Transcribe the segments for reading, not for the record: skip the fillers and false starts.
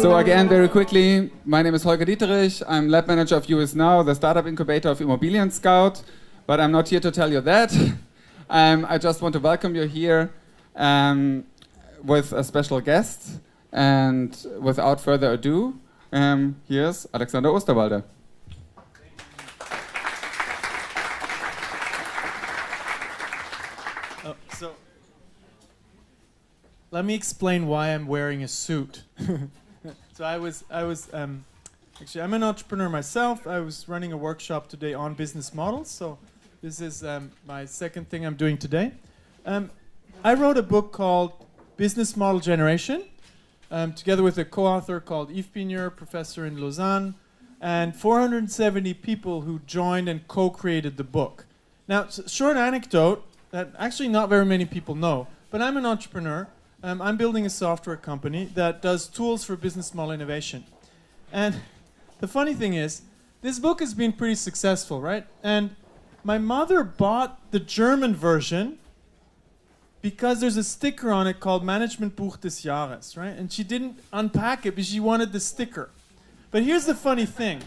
So again, very quickly, my name is Holger Dieterich. I'm lab manager of US Now, the startup incubator of Immobilien Scout. But I'm not here to tell you that. I just want to welcome you here with a special guest. And without further ado, here's Alexander Osterwalder. So let me explain why I'm wearing a suit. So actually, I'm an entrepreneur myself. I was running a workshop today on business models. So this is my second thing I'm doing today. I wrote a book called Business Model Generation, together with a co-author called Yves Pigneur, professor in Lausanne, and 470 people who joined and co-created the book. Now, short anecdote that actually not very many people know, but I'm an entrepreneur. I'm building a software company that does tools for business model innovation. And the funny thing is, this book has been pretty successful, right? And my mother bought the German version because there's a sticker on it called Management Buch des Jahres, right? And she didn't unpack it because she wanted the sticker. But here's the funny thing.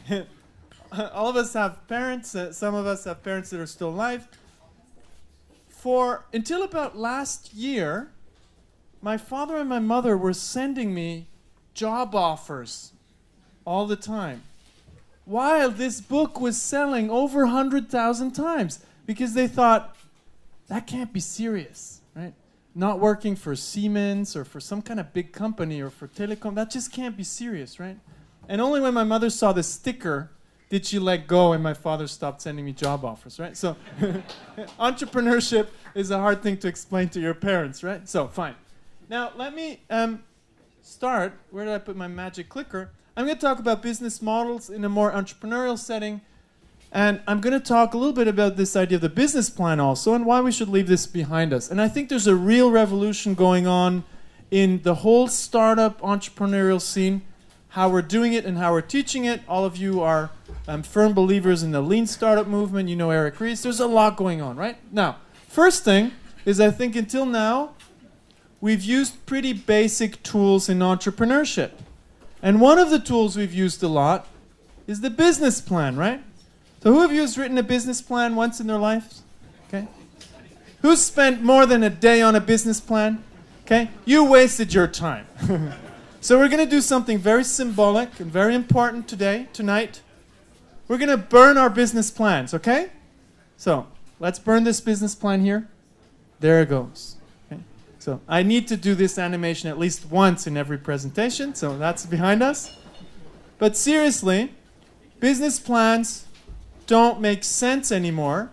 All of us have parents. Some of us have parents that are still alive. Until about last year, my father and my mother were sending me job offers all the time, while this book was selling over 100,000 times, because they thought, that can't be serious, right? Not working for Siemens or for some kind of big company or for telecom, that just can't be serious, right? And only when my mother saw the sticker did she let go and my father stopped sending me job offers, right? So entrepreneurship is a hard thing to explain to your parents, right? So fine. Now let me start. Where did I put my magic clicker? I'm going to talk about business models in a more entrepreneurial setting. And I'm going to talk a little bit about this idea of the business plan also and why we should leave this behind us. And I think there's a real revolution going on in the whole startup entrepreneurial scene, how we're doing it and how we're teaching it. All of you are firm believers in the lean startup movement. You know Eric Ries. There's a lot going on, right? Now, first thing is I think until now, we've used pretty basic tools in entrepreneurship. And one of the tools we've used a lot is the business plan, right? So who of you has written a business plan once in their life? Okay. Who's spent more than a day on a business plan? Okay. You wasted your time. So we're going to do something very symbolic and very important tonight. We're going to burn our business plans, okay? So let's burn this business plan here. There it goes. Okay. So I need to do this animation at least once in every presentation, so that's behind us. But seriously, business plans don't make sense anymore,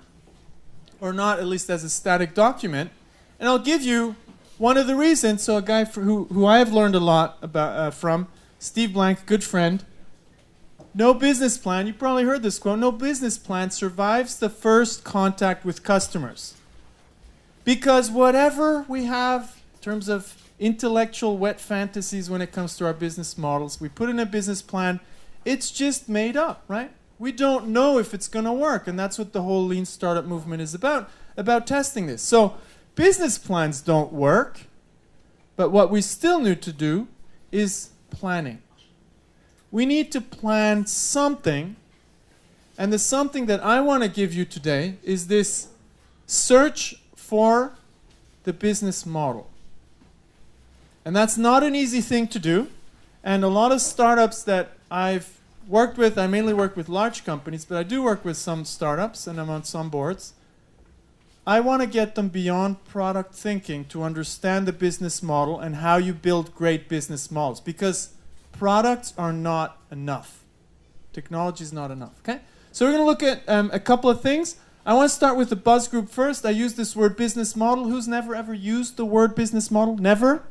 or not at least as a static document. And I'll give you one of the reasons. So a guy who I have learned a lot about from, Steve Blank, good friend. No business plan, you probably heard this quote, no business plan survives the first contact with customers. Because whatever we have in terms of intellectual wet fantasies when it comes to our business models, we put in a business plan, it's just made up, right? We don't know if it's going to work, and that's what the whole lean startup movement is about testing this. So business plans don't work, but what we still need to do is planning. We need to plan something, and the something that I want to give you today is this search for the business model. And that's not an easy thing to do, and a lot of startups that I've worked with, I mainly work with large companies, but I do work with some startups, and I'm on some boards. I want to get them beyond product thinking to understand the business model and how you build great business models, because products are not enough. Technology is not enough, okay? So we're going to look at a couple of things. I want to start with the buzz group first. I use this word business model. Who's never ever used the word business model? Never?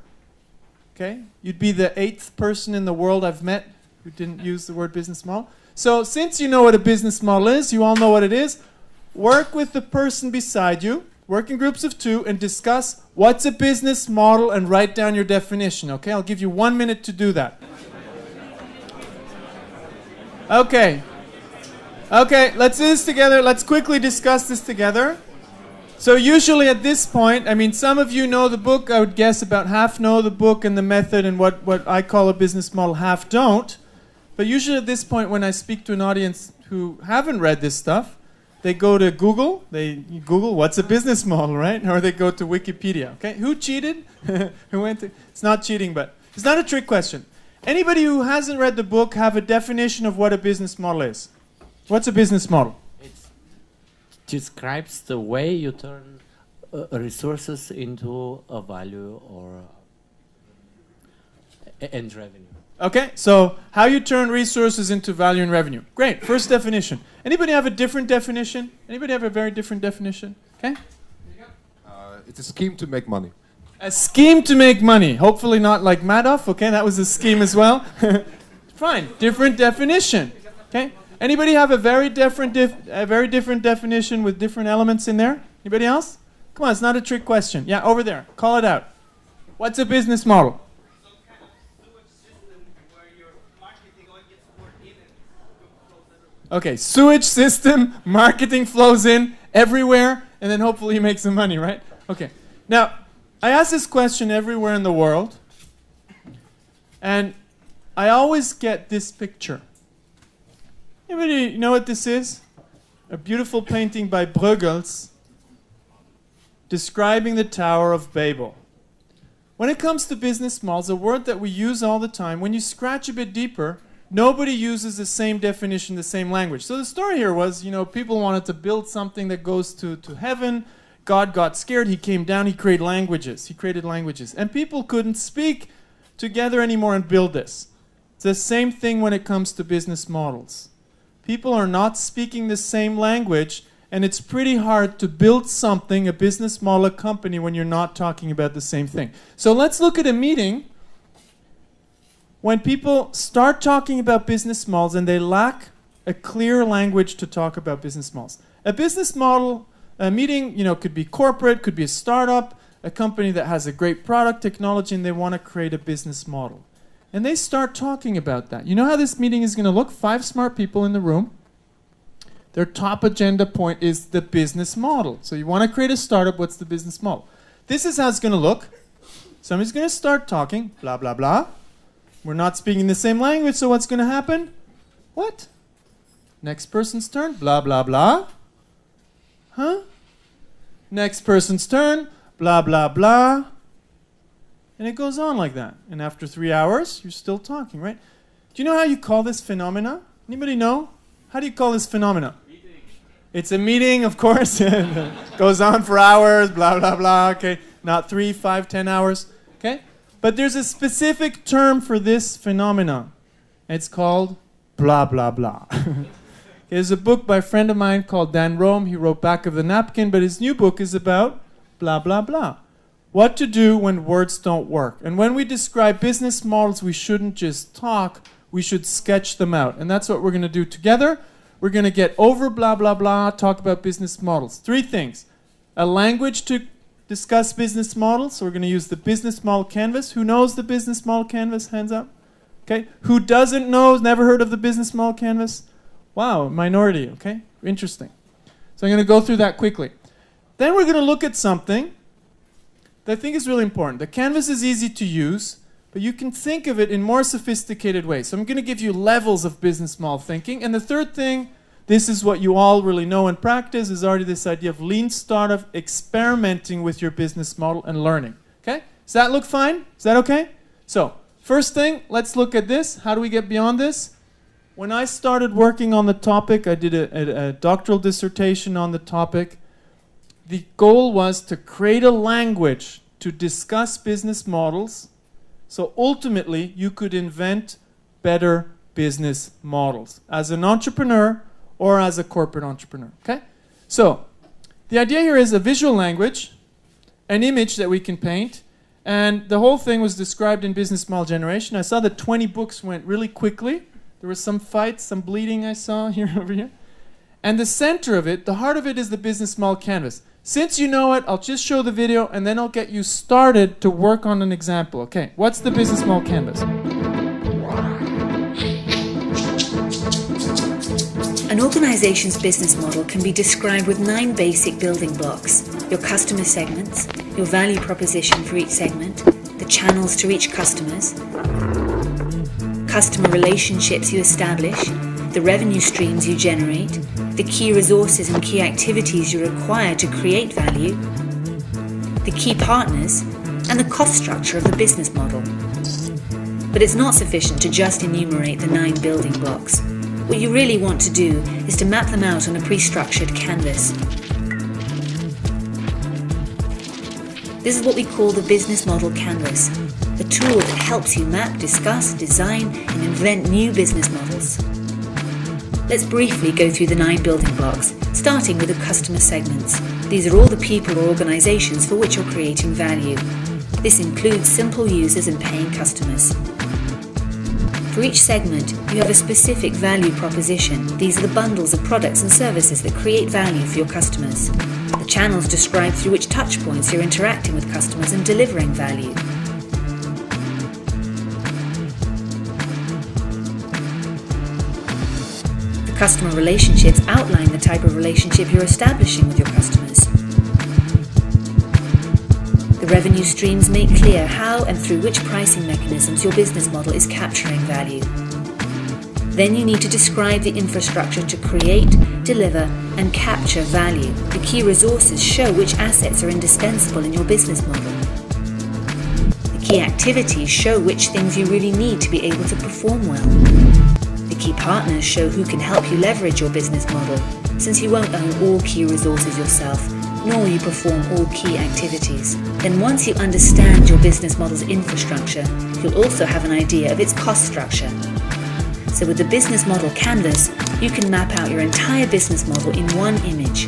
Okay, you'd be the 8th person in the world I've met who didn't use the word business model. So since you know what a business model is, you all know what it is, work with the person beside you, work in groups of 2, and discuss what's a business model and write down your definition, okay? I'll give you 1 minute to do that. Okay. Okay, let's do this together. Let's quickly discuss this together. So usually at this point, I mean, some of you know the book. I would guess about half know the book and the method and what I call a business model, half don't. But usually at this point, when I speak to an audience who haven't read this stuff, they go to Google. They Google what's a business model, right? Or they go to Wikipedia. Okay, who cheated? Who went to? It's not cheating, but it's not a trick question. Anybody who hasn't read the book have a definition of what a business model is? What's a business model? It describes the way you turn resources into a value or and revenue. Okay, so how you turn resources into value and revenue. Great, first definition. Anybody have a different definition? Anybody have a very different definition? Okay. It's a scheme to make money. A scheme to make money. Hopefully not like Madoff. Okay, that was a scheme as well. Fine, different definition. Okay. Anybody have a very different definition with different elements in there? Anybody else? Come on, it's not a trick question. Yeah, over there. Call it out. What's a business model? Some kind of sewage system where your marketing all gets poured in and flows everywhere. Okay, sewage system, marketing flows in everywhere, and then hopefully you make some money, right? Okay. Now, I ask this question everywhere in the world, and I always get this picture. Anybody know what this is? A beautiful painting by Bruegels describing the Tower of Babel. When it comes to business models, a word that we use all the time, when you scratch a bit deeper, nobody uses the same definition, the same language. So the story here was, people wanted to build something that goes to heaven. God got scared. He came down. He created languages. And people couldn't speak together anymore and build this. It's the same thing when it comes to business models. People are not speaking the same language, and it's pretty hard to build something, a business model, a company, when you're not talking about the same thing. So let's look at a meeting when people start talking about business models and they lack a clear language to talk about business models. A business model, a meeting, could be corporate, could be a startup, a company that has a great product, technology, and they want to create a business model. And they start talking about that. You know how this meeting is going to look? 5 smart people in the room. Their top agenda point is the business model. So you want to create a startup, what's the business model? This is how it's going to look. Somebody's going to start talking, blah, blah, blah. We're not speaking the same language, so what's going to happen? What? Next person's turn, blah, blah, blah. Huh? Next person's turn, blah, blah, blah. And it goes on like that. And after 3 hours, you're still talking, right? Do you know how you call this phenomena? Anybody know? How do you call this phenomena? Meeting. It's a meeting, of course. Goes on for hours, blah, blah, blah. Okay, not 3, 5, 10 hours. Okay? But there's a specific term for this phenomena. It's called blah, blah, blah. There's a book by a friend of mine called Dan Rome. He wrote Back of the Napkin, but his new book is about blah, blah, blah. What to do when words don't work. And when we describe business models, we shouldn't just talk, we should sketch them out. And that's what we're going to do together. We're going to get over blah, blah, blah, talk about business models. 3 things. A language to discuss business models. So we're going to use the business model canvas. Who knows the business model canvas? Hands up. Okay. Who doesn't know, never heard of the business model canvas? Wow, minority. Okay. Interesting. So I'm going to go through that quickly. Then we're going to look at something that I think is really important. The canvas is easy to use, but you can think of it in more sophisticated ways. So I'm going to give you levels of business model thinking. And the third thing, this is what you all really know and practice, is already this idea of lean startup, experimenting with your business model and learning. Okay? Does that look fine? Is that okay? So, first thing, let's look at this. How do we get beyond this? When I started working on the topic, I did a doctoral dissertation on the topic. The goal was to create a language to discuss business models, so ultimately you could invent better business models as an entrepreneur or as a corporate entrepreneur. Okay? So the idea here is a visual language, an image that we can paint, and the whole thing was described in Business Model Generation. I saw that 20 books went really quickly. There was some fights, some bleeding I saw here over here. And the center of it, the heart of it, is the business model canvas. Since you know it, I'll just show the video and then I'll get you started to work on an example. Okay, what's the business model canvas? A An organization's business model can be described with 9 basic building blocks: your customer segments, your value proposition for each segment, the channels to reach customers, customer relationships you establish, the revenue streams you generate, the key resources and key activities you require to create value, the key partners, and the cost structure of the business model. But it's not sufficient to just enumerate the 9 building blocks. What you really want to do is to map them out on a pre-structured canvas. This is what we call the business model canvas, a tool that helps you map, discuss, design, and invent new business models. Let's briefly go through the 9 building blocks, starting with the customer segments. These are all the people or organizations for which you're creating value. This includes simple users and paying customers. For each segment, you have a specific value proposition. These are the bundles of products and services that create value for your customers. The channels describe through which touchpoints you're interacting with customers and delivering value. The customer relationships outline the type of relationship you're establishing with your customers. The revenue streams make clear how and through which pricing mechanisms your business model is capturing value. Then you need to describe the infrastructure to create, deliver, and capture value. The key resources show which assets are indispensable in your business model. The key activities show which things you really need to be able to perform well. The key partners show who can help you leverage your business model, since you won't own all key resources yourself, nor will you perform all key activities. Then once you understand your business model's infrastructure, you'll also have an idea of its cost structure. So with the business model canvas, you can map out your entire business model in one image.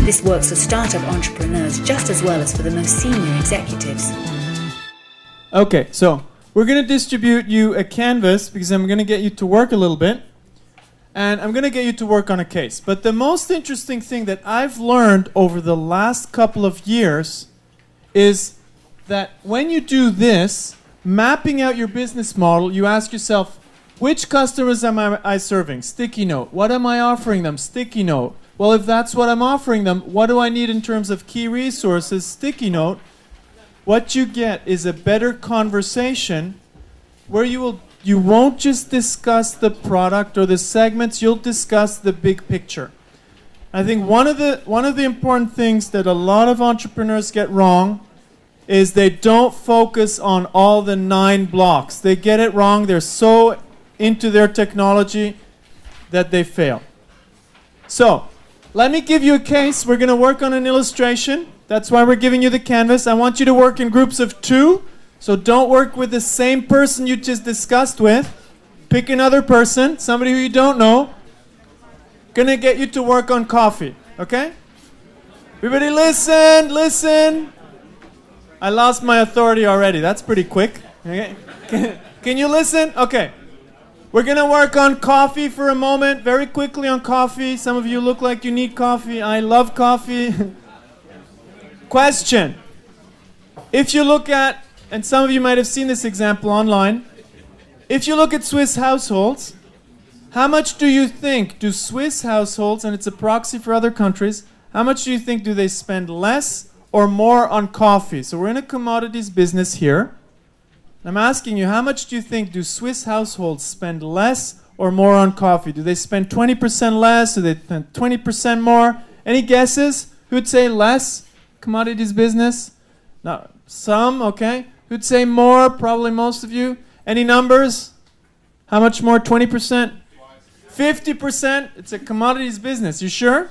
This works for startup entrepreneurs just as well as for the most senior executives. Okay, so we're going to distribute you a canvas because I'm going to get you to work a little bit. And I'm going to get you to work on a case. But the most interesting thing that I've learned over the last couple of years is that when you do this, mapping out your business model, you ask yourself, which customers am I serving? Sticky note. What am I offering them? Sticky note. Well, if that's what I'm offering them, what do I need in terms of key resources? Sticky note. What you get is a better conversation where you won't just discuss the product or the segments, you'll discuss the big picture. I think one of the important things that a lot of entrepreneurs get wrong is they don't focus on all the 9 blocks. They get it wrong. They're so into their technology that they fail. So, let me give you a case. We're going to work on an illustration. That's why we're giving you the canvas. I want you to work in groups of 2. So don't work with the same person you just discussed with. Pick another person, somebody who you don't know. Gonna get you to work on coffee, okay? Everybody listen. I lost my authority already. That's pretty quick. Okay. Can you listen? Okay. We're gonna work on coffee for a moment, very quickly on coffee. Some of you look like you need coffee. I love coffee. Question. If you look at, and some of you might have seen this example online. If you look at Swiss households, how much do you think do Swiss households, and it's a proxy for other countries, how much do you think do they spend less or more on coffee? So we're in a commodities business here. I'm asking you, how much do you think do Swiss households spend less or more on coffee? Do they spend 20% less? Do they spend 20% more? Any guesses? Who'd say less? Commodities business? No, some, okay. Who'd say more? Probably most of you. Any numbers? How much more? 20%? 50%? It's a commodities business. You sure?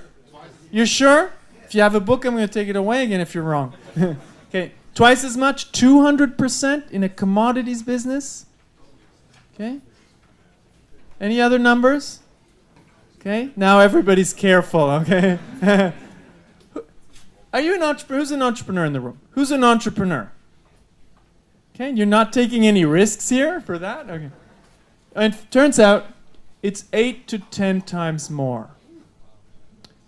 You sure? If you have a book, I'm going to take it away again if you're wrong. Okay. Twice as much? 200% in a commodities business? Okay. Any other numbers? Okay. Now everybody's careful, okay? Are you an entrepreneur? Who's an entrepreneur in the room? Who's an entrepreneur? Okay, you're not taking any risks here for that? Okay. And it turns out it's 8 to 10 times more.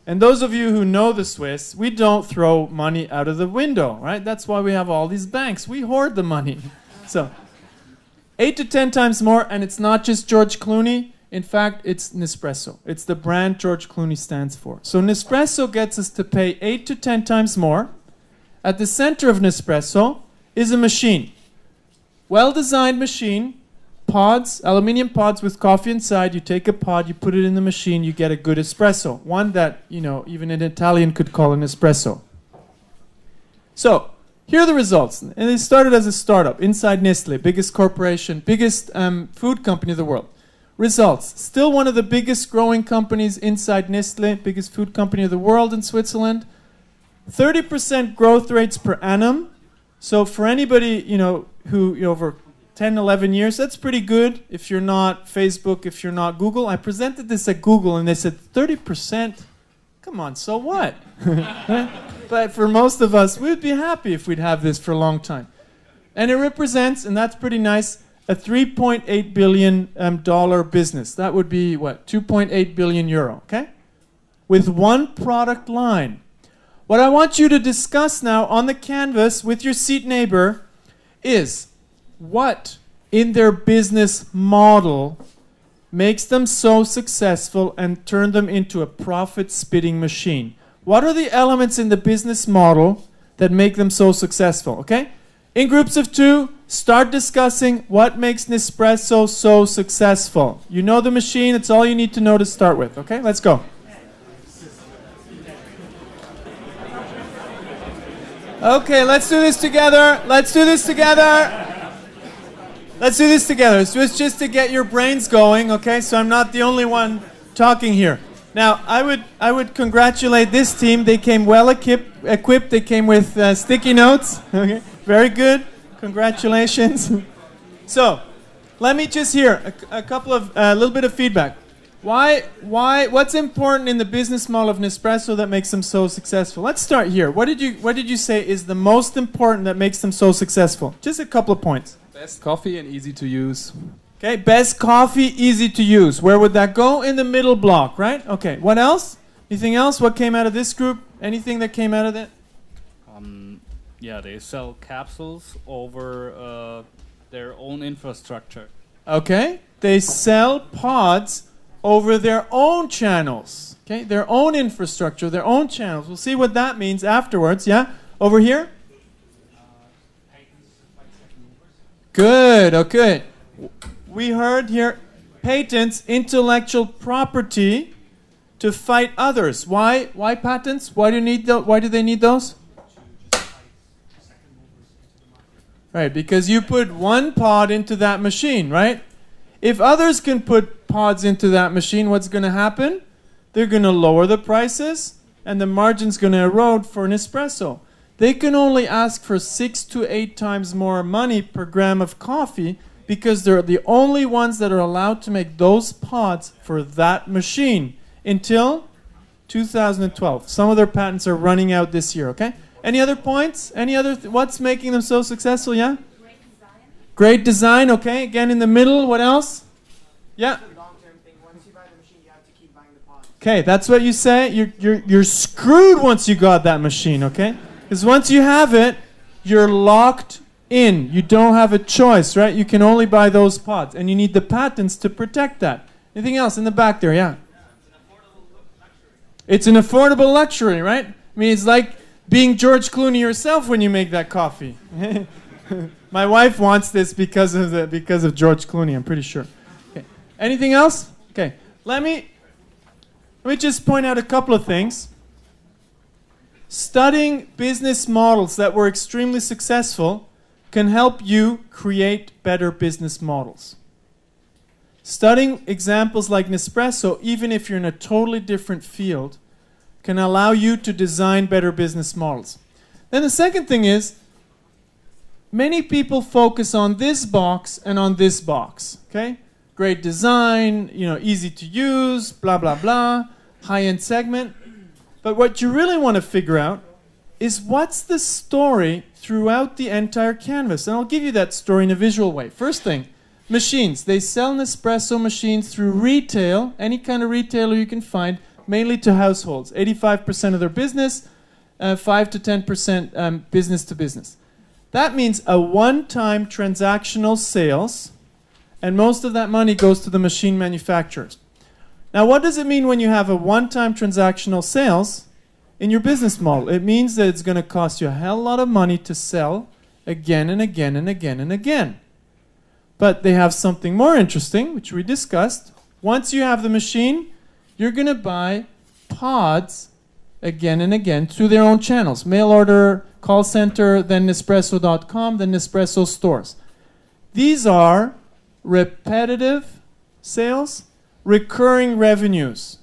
And those of you who know the Swiss, we don't throw money out of the window, right? That's why we have all these banks. We hoard the money. So, 8 to 10 times more, and it's not just George Clooney. In fact, it's Nespresso. It's the brand George Clooney stands for. So Nespresso gets us to pay 8 to 10 times more. At the center of Nespresso is a machine. Well-designed machine, pods, aluminium pods with coffee inside. You take a pod, you put it in the machine, you get a good espresso. One that, you know, even an Italian could call an espresso. So, here are the results. And they started as a startup inside Nestle, biggest corporation, biggest food company of the world. Results. Still one of the biggest growing companies inside Nestle, biggest food company of the world in Switzerland. 30% growth rates per annum. So for anybody, you know, who over 10, 11 years, that's pretty good if you're not Facebook, if you're not Google. I presented this at Google and they said 30%. Come on, so what? But for most of us, we'd be happy if we'd have this for a long time. And it represents, and that's pretty nice, a $3.8 billion business. That would be, what, 2.8 billion euro, okay? With one product line. What I want you to discuss now on the canvas with your seat neighbor is what in their business model makes them so successful and turn them into a profit-spitting machine. What are the elements in the business model that make them so successful, okay? In groups of 2, start discussing what makes Nespresso so successful. You know the machine, it's all you need to know to start with, okay? Let's go. Okay, let's do this together. Let's do this together. Let's do this together. So it's just to get your brains going, okay? So I'm not the only one talking here. Now, I would congratulate this team. They came well equipped. They came with sticky notes. Okay, very good. Congratulations. So, let me just hear a couple of a little bit of feedback. What's important in the business model of Nespresso that makes them so successful? Let's start here. What did you say is the most important that makes them so successful? Just a couple of points. Best coffee and easy to use. Okay, best coffee, easy to use. Where would that go? In the middle block, right? Okay, what else? Anything else? What came out of this group? Anything that came out of that? Yeah, they sell capsules over their own infrastructure. Okay, they sell pods over their own channels. Okay, their own infrastructure, their own channels. We'll see what that means afterwards, yeah? Over here? Good, okay. We heard here patents, intellectual property to fight others. Why patents? Why do they need those? Right, because you put one pod into that machine, right? If others can put pods into that machine, what's going to happen? They're going to lower the prices and the margin's going to erode for Nespresso. They can only ask for 6 to 8 times more money per gram of coffee because they're the only ones that are allowed to make those pods for that machine until 2012. Some of their patents are running out this year, okay? Any other points? Any other what's making them so successful, yeah? Great design. Great design, okay. Again in the middle, what else? Yeah. Long-term thing. Once you buy the machine, you have to keep buying the pods. Okay, that's what you say. You're screwed once you got that machine, okay? Because once you have it, you're locked in. You don't have a choice, right? You can only buy those pods. And you need the patents to protect that. Anything else in the back there? Yeah. It's an affordable luxury, right? I mean, it's like being George Clooney yourself when you make that coffee. My wife wants this because of George Clooney, I'm pretty sure. Okay. Anything else? Okay. Let me just point out a couple of things. Studying business models that were extremely successful can help you create better business models. Studying examples like Nespresso, even if you're in a totally different field, can allow you to design better business models. Then the second thing is, many people focus on this box and on this box, okay? Great design, easy to use, blah, blah, blah, high-end segment. But what you really want to figure out is what's the story throughout the entire canvas. And I'll give you that story in a visual way. First thing, machines. They sell Nespresso machines through retail, any kind of retailer you can find, mainly to households. 85% of their business, 5 to 10% business to business. That means a one-time transactional sales, And most of that money goes to the machine manufacturers. Now, what does it mean when you have a one-time transactional sales in your business model? It means that it's going to cost you a hell lot of money to sell again and again and again and again. But they have something more interesting, which we discussed. Once you have the machine, you're going to buy pods again and again through their own channels. Mail order, call center, then Nespresso.com, then Nespresso stores. These are repetitive sales, recurring revenues.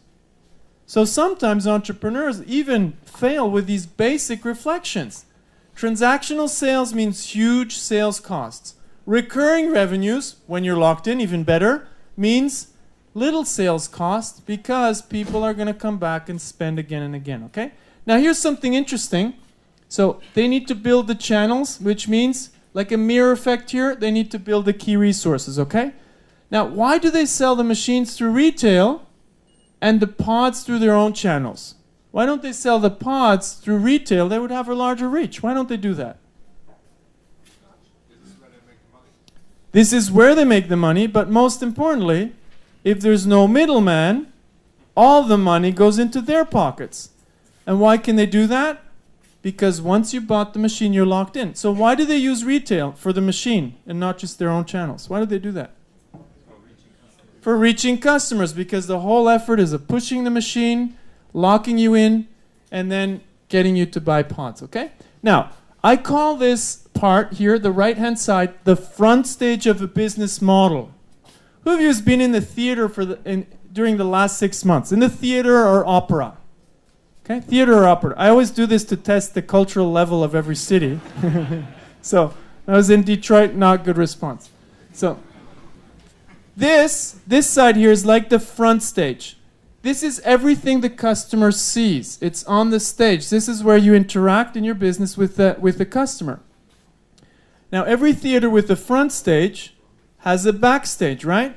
So sometimes entrepreneurs even fail with these basic reflections. Transactional sales means huge sales costs. Recurring revenues, when you're locked in, even better, means little sales cost because people are going to come back and spend again and again, okay? Now here's something interesting. So they need to build the channels, which means, like a mirror effect here, they need to build the key resources, okay? Now, why do they sell the machines through retail and the pods through their own channels? Why don't they sell the pods through retail? They would have a larger reach. Why don't they do that? This is where they make the money, but most importantly, if there's no middleman, all the money goes into their pockets. And why can they do that? Because once you bought the machine, you're locked in. So why do they use retail for the machine and not just their own channels? Why do they do that? For reaching customers, because the whole effort is of pushing the machine, locking you in, and then getting you to buy pods, okay? Now, I call this part here, the right-hand side, the front stage of a business model. Who of you has been in the theater during the last 6 months? In the theater or opera? Okay, theater or opera. I always do this to test the cultural level of every city. So, I was in Detroit, not good response. So, this side here is like the front stage. This is everything the customer sees. It's on the stage. This is where you interact in your business with the customer. Now, every theater with a front stage has a backstage, right?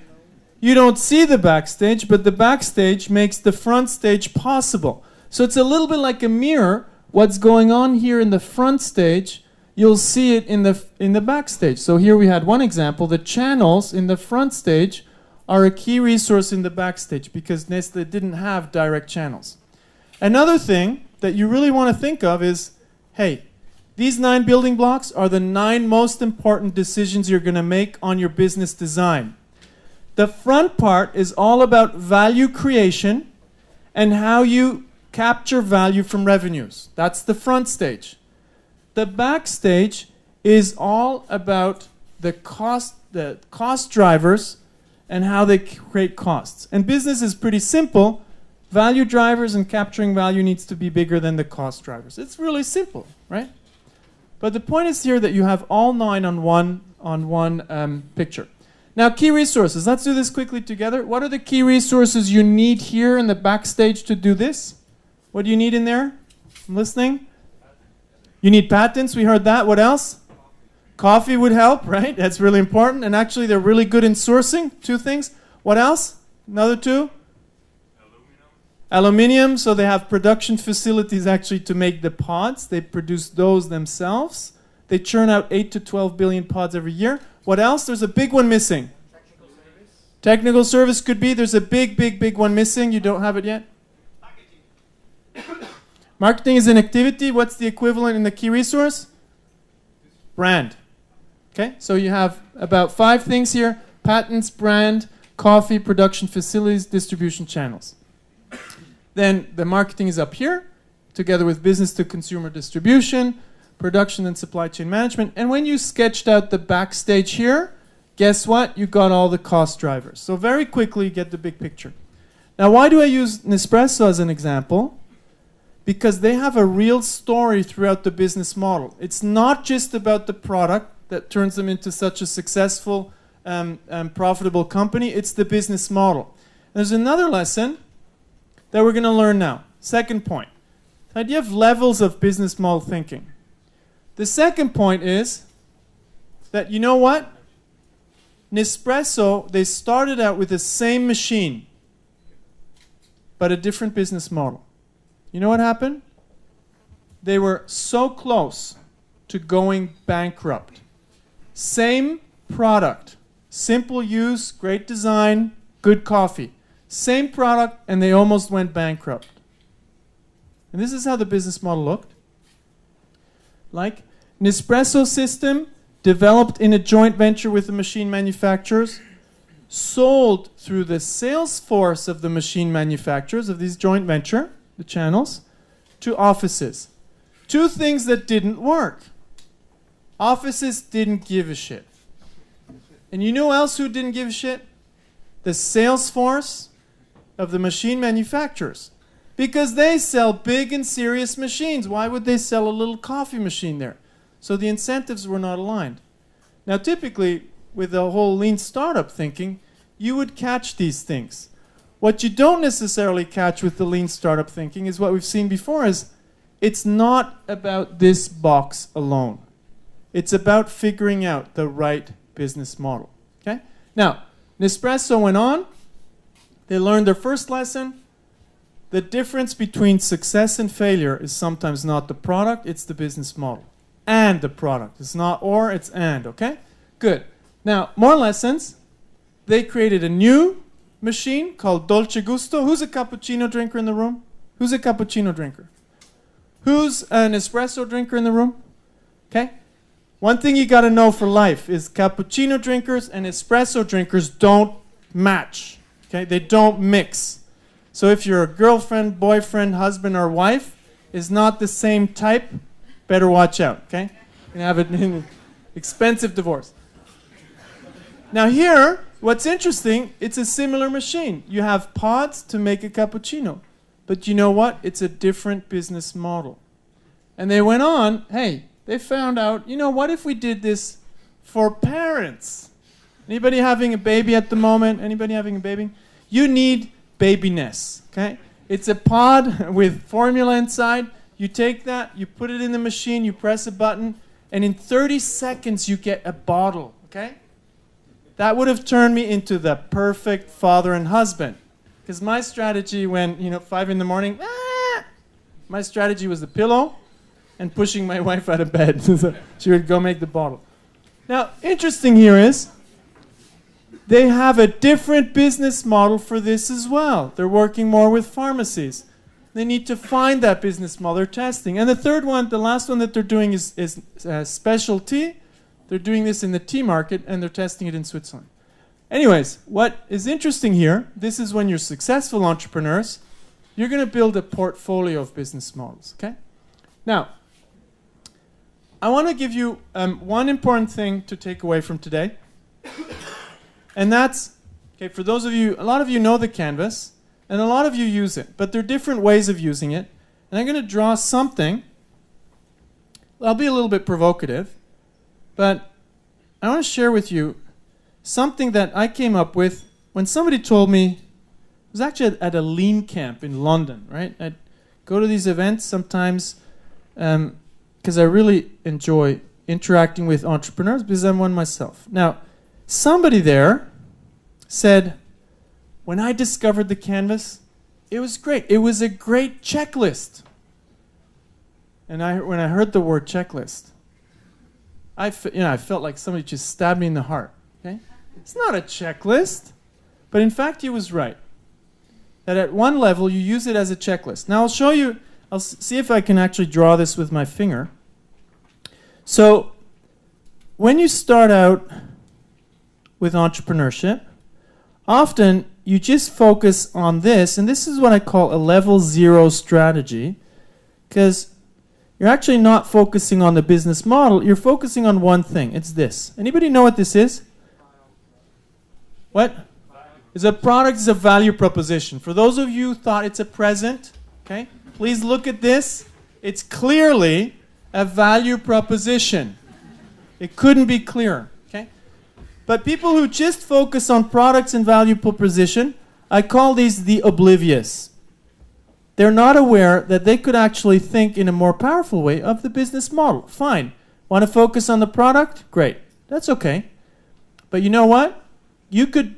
You don't see the backstage, but the backstage makes the front stage possible. So it's a little bit like a mirror. What's going on here in the front stage, you'll see it in the backstage. So here we had one example. The channels in the front stage are a key resource in the backstage because Nestle didn't have direct channels. Another thing that you really want to think of is, hey, these 9 building blocks are the 9 most important decisions you're going to make on your business design. The front part is all about value creation and how you capture value from revenues. That's the front stage. The backstage is all about the cost drivers and how they create costs. And business is pretty simple. Value drivers and capturing value needs to be bigger than the cost drivers. It's really simple, right? But the point is here that you have all 9 on one picture. Now, key resources. Let's do this quickly together. What are the key resources you need here in the backstage to do this? What do you need in there? I'm listening. You need patents. We heard that. What else? Coffee would help, right? That's really important. And actually, they're really good in sourcing. 2 things. What else? Another 2? Aluminium. So they have production facilities actually to make the pods. They produce those themselves. They churn out 8 to 12 billion pods every year. What else? There's a big one missing. Technical service. Technical service could be. There's a big one missing. You don't have it yet? Marketing. Marketing is an activity. What's the equivalent in the key resource? Brand. Okay, so you have about 5 things here. Patents, brand, coffee, production facilities, distribution channels. Then the marketing is up here, together with business to consumer distribution, production and supply chain management. And when you sketched out the backstage here, guess what? You got all the cost drivers. So very quickly, you get the big picture. Now, why do I use Nespresso as an example? Because they have a real story throughout the business model. It's not just about the product that turns them into such a successful, profitable company. It's the business model. There's another lesson that we're going to learn now. Second point. The idea of levels of business model thinking. The second point is that, you know what? Nespresso, they started out with the same machine, but a different business model. You know what happened? They were so close to going bankrupt. Same product, simple use, great design, good coffee. Same product, and they almost went bankrupt. And this is how the business model looked. Like Nespresso system, developed in a joint venture with the machine manufacturers, sold through the sales force of the machine manufacturers of these joint venture, the channels, to offices. Two things that didn't work. Offices didn't give a shit. And you know else who didn't give a shit? The sales force of the machine manufacturers. Because they sell big and serious machines. Why would they sell a little coffee machine there? So the incentives were not aligned. Now typically, with the whole lean startup thinking, you would catch these things. What you don't necessarily catch with the lean startup thinking is what we've seen before is it's not about this box alone. It's about figuring out the right business model. Okay? Now, Nespresso went on. They learned their first lesson. The difference between success and failure is sometimes not the product, it's the business model. And the product. It's not or, it's and. Okay? Good. Now, more lessons. They created a new machine called Dolce Gusto. Who's a cappuccino drinker in the room? Who's a cappuccino drinker? Who's an espresso drinker in the room? Okay? One thing you got to know for life is cappuccino drinkers and espresso drinkers don't match. Okay? They don't mix. So if your girlfriend, boyfriend, husband, or wife is not the same type, better watch out. Okay? You can have an expensive divorce. Now here, what's interesting, it's a similar machine. You have pods to make a cappuccino. But you know what? It's a different business model. And they went on, hey, they found out, you know, what if we did this for parents? Anybody having a baby at the moment? Anybody having a baby? You need babiness, okay? It's a pod with formula inside. You take that, you put it in the machine, you press a button, and in 30 seconds you get a bottle, okay? That would have turned me into the perfect father and husband. Because my strategy when, 5 in the morning, my strategy was the pillow and pushing my wife out of bed. So she would go make the bottle. Now, interesting here is, they have a different business model for this as well. They're working more with pharmacies. They need to find that business model. They're testing. And the third one, the last one that they're doing is specialty. They're doing this in the tea market, and they're testing it in Switzerland. Anyways, what is interesting here, this is when you're successful entrepreneurs, you're going to build a portfolio of business models. Okay? Now, I want to give you one important thing to take away from today. And that's, okay, for those of you, a lot of you know the canvas, and a lot of you use it, but there are different ways of using it. And I'm going to draw something. I'll be a little bit provocative, but I want to share with you something that I came up with when somebody told me, it was actually at a lean camp in London, right? I'd go to these events sometimes because I really enjoy interacting with entrepreneurs because I'm one myself. Now, somebody there said, when I discovered the canvas, it was great. It was a great checklist. And when I heard the word checklist, I felt like somebody just stabbed me in the heart. Okay? It's not a checklist, but in fact he was right. That at one level you use it as a checklist. Now I'll show you, I'll see if I can actually draw this with my finger. So when you start out with entrepreneurship, often you just focus on this, and this is what I call a level 0 strategy, because you're actually not focusing on the business model, you're focusing on one thing. It's this. Anybody know what this is? What? It's a product, it's a value proposition. For those of you who thought it's a present, okay, please look at this. It's clearly a value proposition. It couldn't be clearer. Okay? But people who just focus on products and value proposition, I call these the oblivious. They're not aware that they could actually think in a more powerful way of the business model. Fine. Want to focus on the product? Great. That's okay. But you know what? You could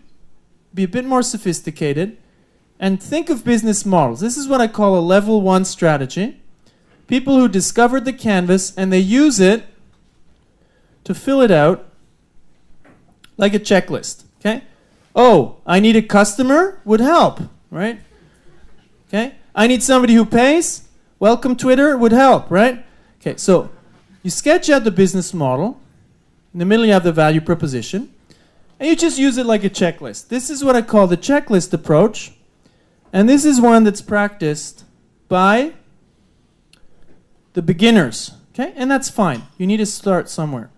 be a bit more sophisticated and think of business models. This is what I call a level 1 strategy. People who discovered the canvas and they use it to fill it out like a checklist. Okay? Oh, I need a customer would help, right? Okay? I need somebody who pays. Welcome Twitter would help, right? Okay, so you sketch out the business model. In the middle you have the value proposition. And you just use it like a checklist. This is what I call the checklist approach. And this is one that's practiced by the beginners. Okay? And that's fine. You need to start somewhere.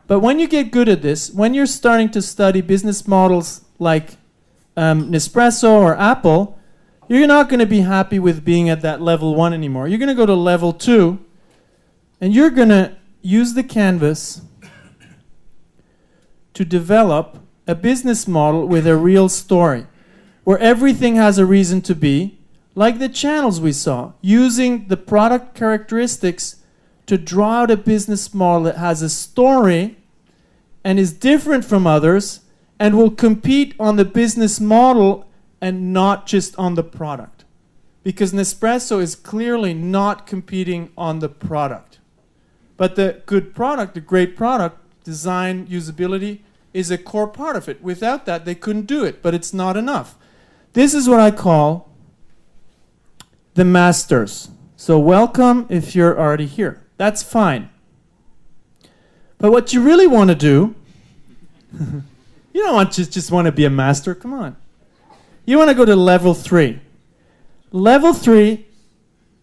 But when you get good at this, when you're starting to study business models like Nespresso or Apple, you're not going to be happy with being at that level 1 anymore. You're going to go to level 2, and you're going to use the canvas to develop a business model with a real story, where everything has a reason to be, like the channels we saw, using the product characteristics to draw out a business model that has a story and is different from others and will compete on the business model and not just on the product. Because Nespresso is clearly not competing on the product. But the good product, the great product, design, usability, is a core part of it. Without that, they couldn't do it, but it's not enough. This is what I call the masters. So welcome if you're already here. That's fine. But what you really want to do, you don't want just want to be a master. Come on. You want to go to level 3. Level 3,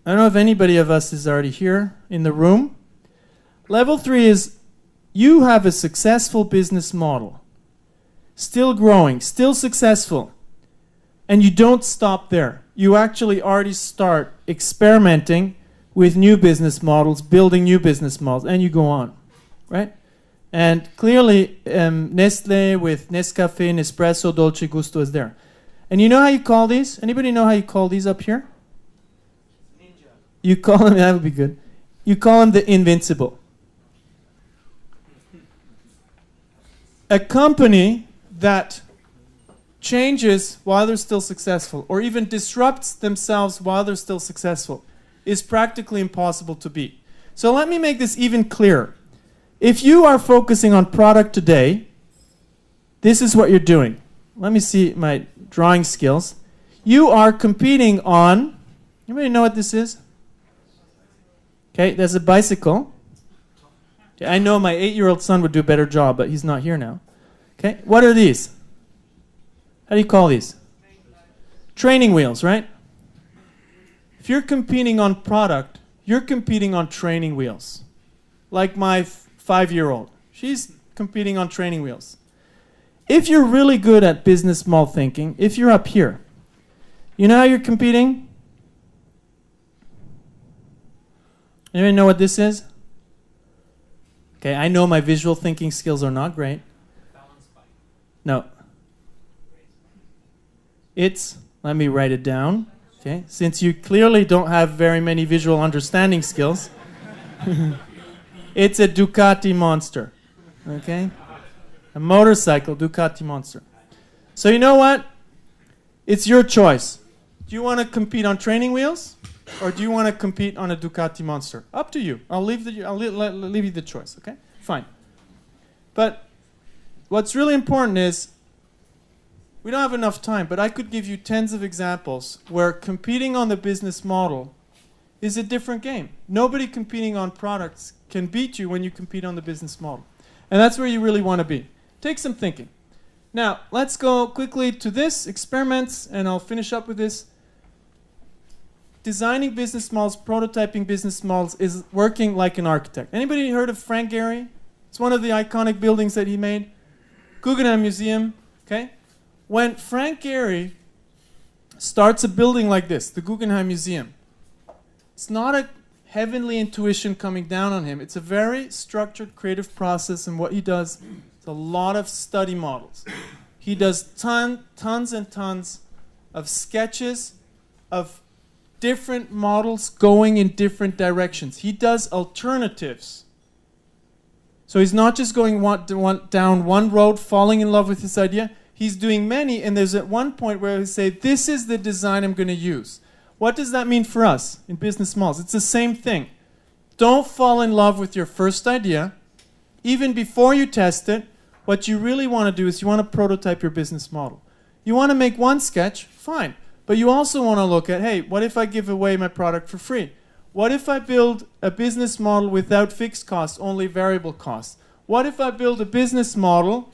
I don't know if anybody of us is already here in the room. Level 3 is you have a successful business model, still growing, still successful, and you don't stop there. You actually already start experimenting with new business models, building new business models, and you go on, right? And clearly, Nestle with Nescafé, Nespresso, Dolce Gusto is there. And you know how you call these? Anybody know how you call these up here? Ninja. You call them, that would be good. You call them the invincible. A company that changes while they're still successful, or even disrupts themselves while they're still successful, is practically impossible to beat. So let me make this even clearer. If you are focusing on product today, this is what you're doing. Let me see my drawing skills. You are competing on, anybody know what this is? Okay, there's a bicycle. Okay, I know my 8-year-old son would do a better job, but he's not here now. Okay, what are these? How do you call these? Training wheels, right? If you're competing on product, you're competing on training wheels. Like my 5-year-old. She's competing on training wheels. If you're really good at business model thinking, if you're up here, you know how you're competing? Anybody know what this is? Okay, I know my visual thinking skills are not great. No. It's, let me write it down. Okay, since you clearly don't have very many visual understanding skills, it's a Ducati Monster. Okay? A motorcycle Ducati Monster. So you know what? It's your choice. Do you want to compete on training wheels, or do you want to compete on a Ducati Monster? Up to you. I'll leave you the choice. Okay? Fine. But what's really important is we don't have enough time, but I could give you tens of examples where competing on the business model is a different game. Nobody competing on products can beat you when you compete on the business model. And that's where you really want to be. Take some thinking. Now, let's go quickly to this, experiments, and I'll finish up with this. Designing business models, prototyping business models is working like an architect. Anybody heard of Frank Gehry? It's one of the iconic buildings that he made. Guggenheim Museum, okay? When Frank Gehry starts a building like this, the Guggenheim Museum, it's not a heavenly intuition coming down on him. It's a very structured creative process, and what he does is a lot of study models. He does tons and tons of sketches of different models going in different directions. He does alternatives. So he's not just going down one road, falling in love with this idea. He's doing many, and there's at one point where he say, this is the design I'm going to use. What does that mean for us in business models? It's the same thing. Don't fall in love with your first idea. even before you test it, what you really want to do is you want to prototype your business model. You want to make one sketch, fine. But you also want to look at, hey, what if I give away my product for free? What if I build a business model without fixed costs, only variable costs? What if I build a business model,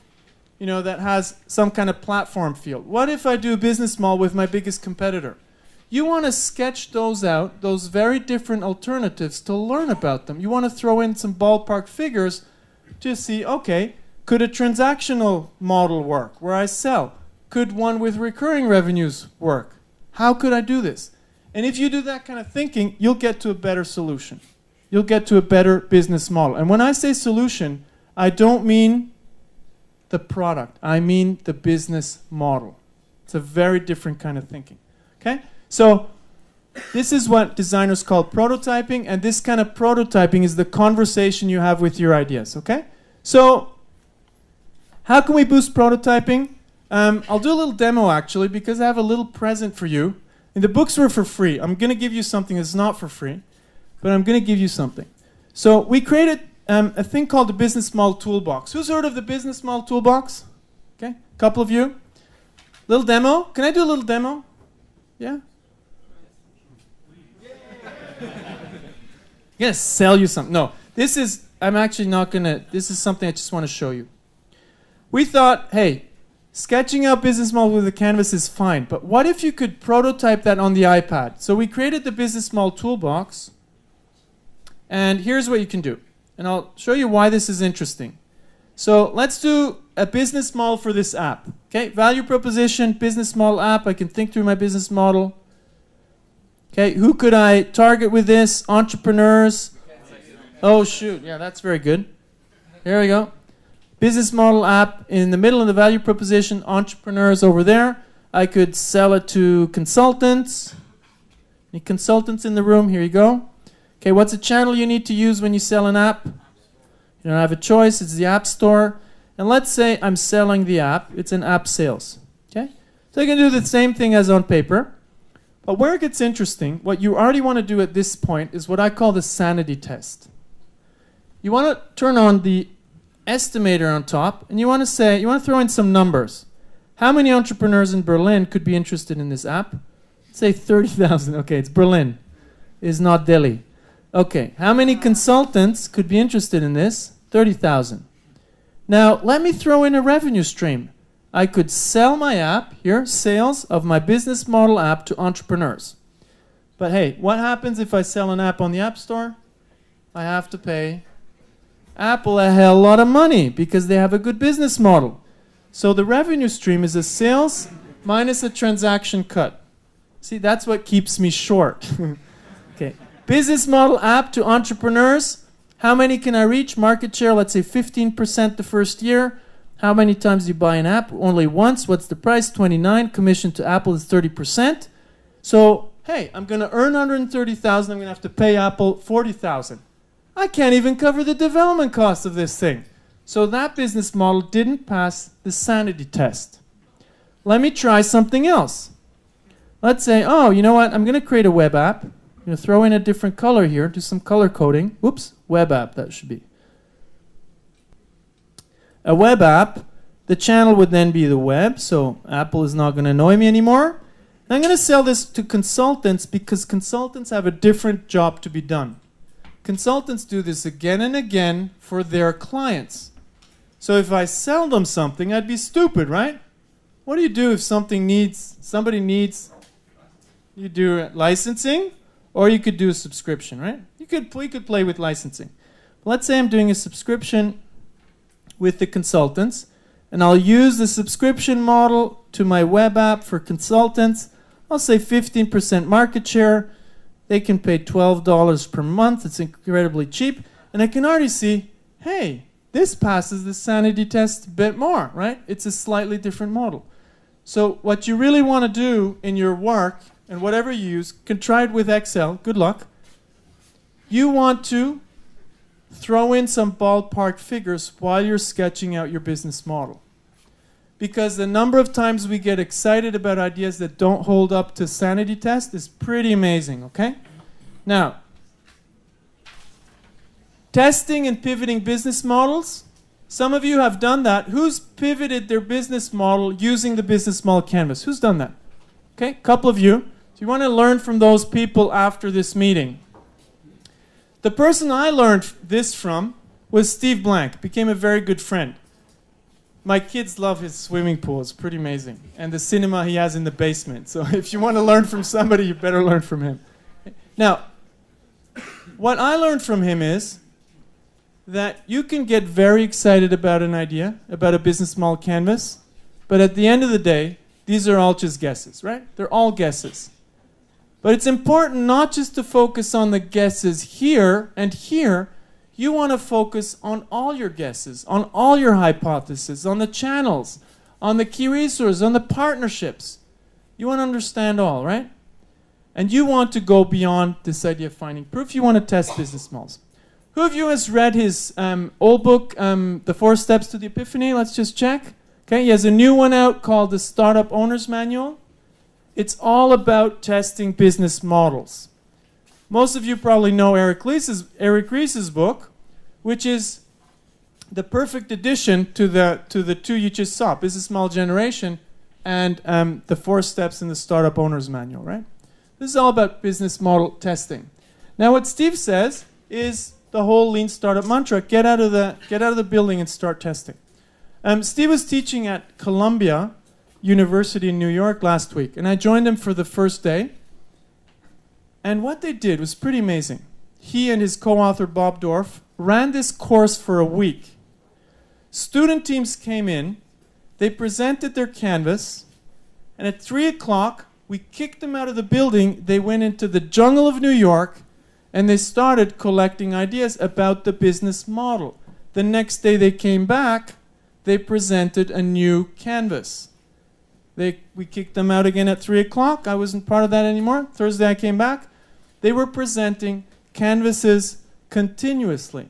you know, that has some kind of platform field? What if I do a business model with my biggest competitor? You want to sketch those out, those very different alternatives, to learn about them. You want to throw in some ballpark figures to see, okay, could a transactional model work where I sell? Could one with recurring revenues work? How could I do this? And if you do that kind of thinking, you'll get to a better solution. You'll get to a better business model. And when I say solution, I don't mean the product. I mean the business model. It's a very different kind of thinking. Okay? So this is what designers call prototyping, and this kind of prototyping is the conversation you have with your ideas. Okay? So how can we boost prototyping? I'll do a little demo actually, because I have a little present for you. And the books were for free. I'm going to give you something that's not for free, but I'm going to give you something. So we created a thing called the Business Model Toolbox. Who's heard of the Business Model Toolbox? Okay, a couple of you. Little demo. Can I do a little demo? Yeah? I'm going to sell you something. No, this is, I'm actually not going to, this is something I just want to show you. We thought, hey, sketching out business model with a canvas is fine, but what if you could prototype that on the iPad? So we created the Business Model Toolbox, and here's what you can do. And I'll show you why this is interesting. So let's do a business model for this app. Okay, value proposition, business model app. I can think through my business model. Okay, who could I target with this? Entrepreneurs. Oh, shoot. Yeah, that's very good. Here we go. Business model app in the middle of the value proposition, entrepreneurs over there. I could sell it to consultants. Any consultants in the room? Here you go. Okay, what's a channel you need to use when you sell an app? You don't have a choice. It's the App Store. And let's say I'm selling the app. It's an app sales. Okay? So I can do the same thing as on paper. But where it gets interesting, what you already want to do at this point is what I call the sanity test. You want to turn on the estimator on top, and you want to say, you want to throw in some numbers. How many entrepreneurs in Berlin could be interested in this app? Say 30,000. Okay, it's Berlin. It's not Delhi. Okay, how many consultants could be interested in this? 30,000. Now, let me throw in a revenue stream. I could sell my app, here, sales of my business model app to entrepreneurs. But hey, what happens if I sell an app on the App Store? I have to pay Apple a hell lot of money because they have a good business model. So the revenue stream is a sales minus a transaction cut. See, that's what keeps me short. Okay. Business model app to entrepreneurs. How many can I reach? Market share, let's say 15% the first year. How many times do you buy an app? Only once. What's the price? 29. Commission to Apple is 30%. So, hey, I'm going to earn 130,000. I'm going to have to pay Apple 40,000. I can't even cover the development cost of this thing. So that business model didn't pass the sanity test. Let me try something else. Let's say, oh, you know what? I'm going to create a web app. I'm going to throw in a different color here, do some color coding. Whoops, web app, that should be. A web app, the channel would then be the web, so Apple is not going to annoy me anymore. And I'm going to sell this to consultants because consultants have a different job to be done. Consultants do this again and again for their clients. So if I sell them something, I'd be stupid, right? What do you do if somebody needs, you do licensing, or you could do a subscription, right? We could play with licensing. Let's say I'm doing a subscription with the consultants, and I'll use the subscription model to my web app for consultants. I'll say 15% market share. They can pay $12 per month. It's incredibly cheap. And I can already see, hey, this passes the sanity test a bit more, right? It's a slightly different model. So what you really want to do in your work, and whatever you use, can try it with Excel. Good luck. You want to throw in some ballpark figures while you're sketching out your business model. Because the number of times we get excited about ideas that don't hold up to sanity test is pretty amazing, okay? Now, testing and pivoting business models. Some of you have done that. Who's pivoted their business model using the business model canvas? Who's done that? Okay, a couple of you. So you want to learn from those people after this meeting. The person I learned this from was Steve Blank. Became a very good friend. My kids love his swimming pool. It's pretty amazing. And the cinema he has in the basement. So if you want to learn from somebody, you better learn from him. Now, what I learned from him is that you can get very excited about an idea, about a business model canvas, but at the end of the day, these are all just guesses, right? They're all guesses. But it's important not just to focus on the guesses here and here. You want to focus on all your guesses, on all your hypotheses, on the channels, on the key resources, on the partnerships. You want to understand all, right? And you want to go beyond this idea of finding proof. You want to test business models. Who of you has read his old book, The 4 Steps to the Epiphany? Let's just check. Okay, he has a new one out called The Startup Owner's Manual. It's all about testing business models. Most of you probably know Eric Ries's book, which is the perfect addition to the two you just saw, Business Model Generation and the 4 Steps in the Startup Owner's Manual, right? This is all about business model testing. Now what Steve says is the whole lean startup mantra, get out of the building and start testing. Steve was teaching at Columbia University in New York last week, and I joined him for the first day. And what they did was pretty amazing. He and his co-author Bob Dorff ran this course for a week. Student teams came in, they presented their canvas, and at 3 o'clock, we kicked them out of the building. They went into the jungle of New York, and they started collecting ideas about the business model. The next day they came back, they presented a new canvas. We kicked them out again at 3 o'clock. I wasn't part of that anymore. Thursday I came back. They were presenting canvases continuously.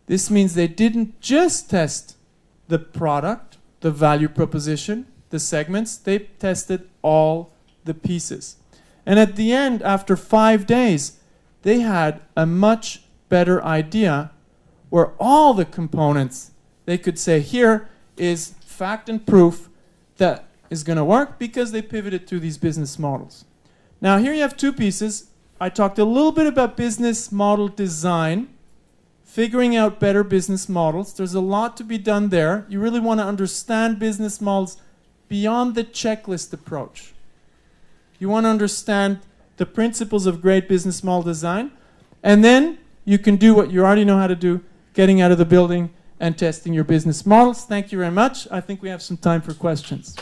This means they didn't just test the product, the value proposition, the segments. They tested all the pieces. And at the end, after 5 days, they had a much better idea where all the components, they could say, here is fact and proof that is going to work because they pivoted to these business models. Now here you have 2 pieces. I talked a little bit about business model design, figuring out better business models. There's a lot to be done there. You really want to understand business models beyond the checklist approach. You want to understand the principles of great business model design, and then you can do what you already know how to do, getting out of the building and testing your business models. Thank you very much. I think we have some time for questions.